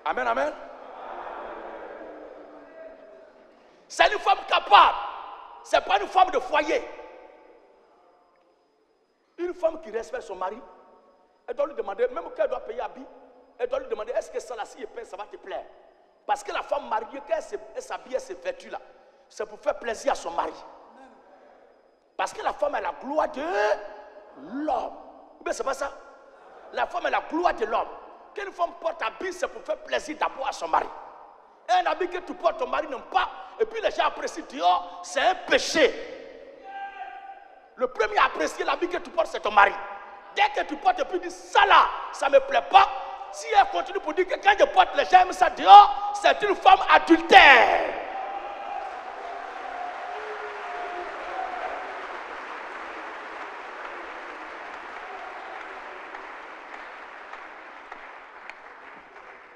A: Amen, amen. C'est une femme capable. Ce n'est pas une femme de foyer. Une femme qui respecte son mari, elle doit lui demander, même qu'elle doit payer habit, elle doit lui demander, est-ce que ça là, si elle paye, ça va te plaire? Parce que la femme mariée, quand elle s'habille, elle se vêtue là, c'est pour faire plaisir à son mari. Parce que la femme est la gloire de l'homme. Mais c'est pas ça. La femme est la gloire de l'homme. Quand une femme porte habit, c'est pour faire plaisir d'abord à son mari. Et un habit que tu portes, ton mari n'aime pas, et puis les gens apprécient, disent, oh, c'est un péché. Le premier à apprécier l'habit que tu portes, c'est ton mari. Dès que tu portes et puis dis ça là, ça ne me plaît pas. Si elle continue pour dire que quand je porte les j'aime ça dehors, c'est une femme adultère.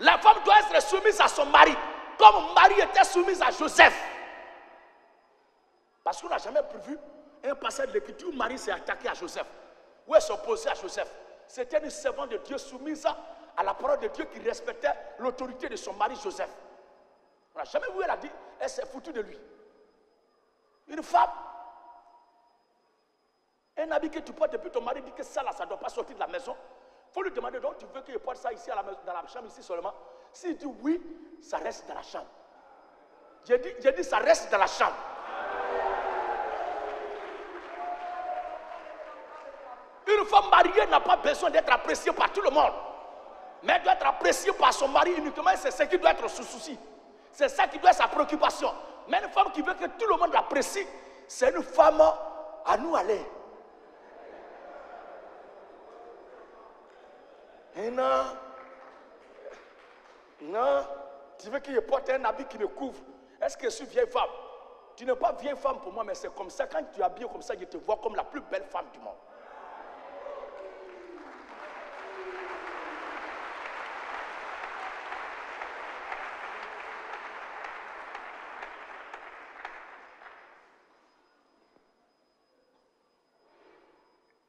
A: La femme doit être soumise à son mari, comme Marie était soumise à Joseph. Parce qu'on n'a jamais prévu un passage de l'Écriture où Marie s'est attaquée à Joseph, où elle s'opposait à Joseph. C'était une servante de Dieu soumise à la parole de Dieu qui respectait l'autorité de son mari Joseph. On n'a jamais vu, elle a dit, elle s'est foutue de lui. Une femme, un habit que tu portes depuis ton mari dit que ça là, ça ne doit pas sortir de la maison. Il faut lui demander, donc tu veux que je porte ça ici à la maison, dans la chambre ici seulement? S'il dit oui, ça reste dans la chambre. J'ai dit ça reste dans la chambre. Une femme mariée n'a pas besoin d'être appréciée par tout le monde. Mais elle doit être appréciée par son mari uniquement. C'est ce qui doit être son souci. C'est ça qui doit être sa préoccupation. Mais une femme qui veut que tout le monde l'apprécie, c'est une femme à nous aller. Et non, tu veux que je porte un habit qui me couvre. Est-ce que je suis vieille femme? Tu n'es pas vieille femme pour moi, mais c'est comme ça. Quand tu es habillée comme ça, je te vois comme la plus belle femme du monde.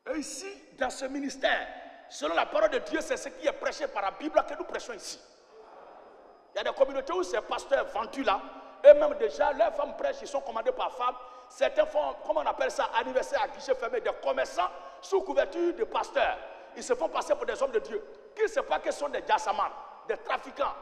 A: Et ici, dans ce ministère, selon la parole de Dieu, c'est ce qui est prêché par la Bible que nous prêchons ici. Il y a des communautés où ces pasteurs vendus là, eux-mêmes déjà, leurs femmes prêchent, ils sont commandés par femmes. Certains font, comment on appelle ça, anniversaire à guichet fermé, des commerçants sous couverture de pasteurs. Ils se font passer pour des hommes de Dieu. Qui ne sait pas qu'ils sont des jassamans, des trafiquants,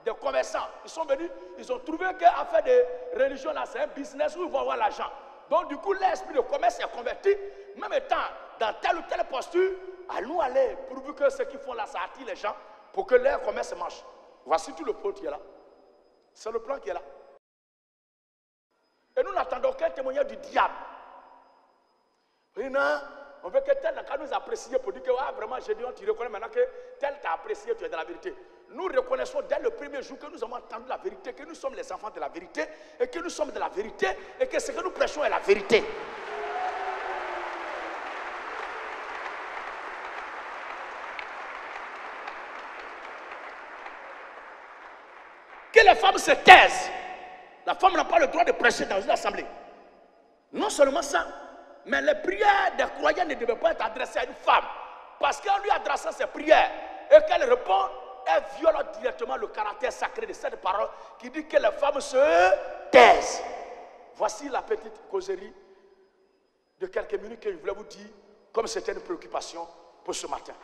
A: des commerçants. Ils sont venus, ils ont trouvé qu'à faire des religions là, c'est un business où ils vont avoir l'argent. Donc du coup, l'esprit de commerce est converti, même étant dans telle ou telle posture, à nous aller, pourvu que ce qu'ils font là, ça attire les gens, pour que leur commerce marche. Voici tout le plan qui est là. C'est le plan qui est là. Et nous n'attendons aucun témoignage du diable. Et non, on veut que tel quand nous apprécier pour dire que ah, vraiment, j'ai dit, tu reconnais maintenant que tel t'a apprécié, tu es dans la vérité. Nous reconnaissons dès le premier jour que nous avons entendu la vérité, que nous sommes les enfants de la vérité, et que nous sommes de la vérité, et que ce que nous prêchons est la vérité. Que les femmes se taisent. La femme n'a pas le droit de prêcher dans une assemblée. Non seulement ça, mais les prières des croyants ne devaient pas être adressées à une femme. Parce qu'en lui adressant ses prières et qu'elle répond, elle viole directement le caractère sacré de cette parole qui dit que les femmes se taisent. Voici la petite causerie de quelques minutes que je voulais vous dire, comme c'était une préoccupation pour ce matin.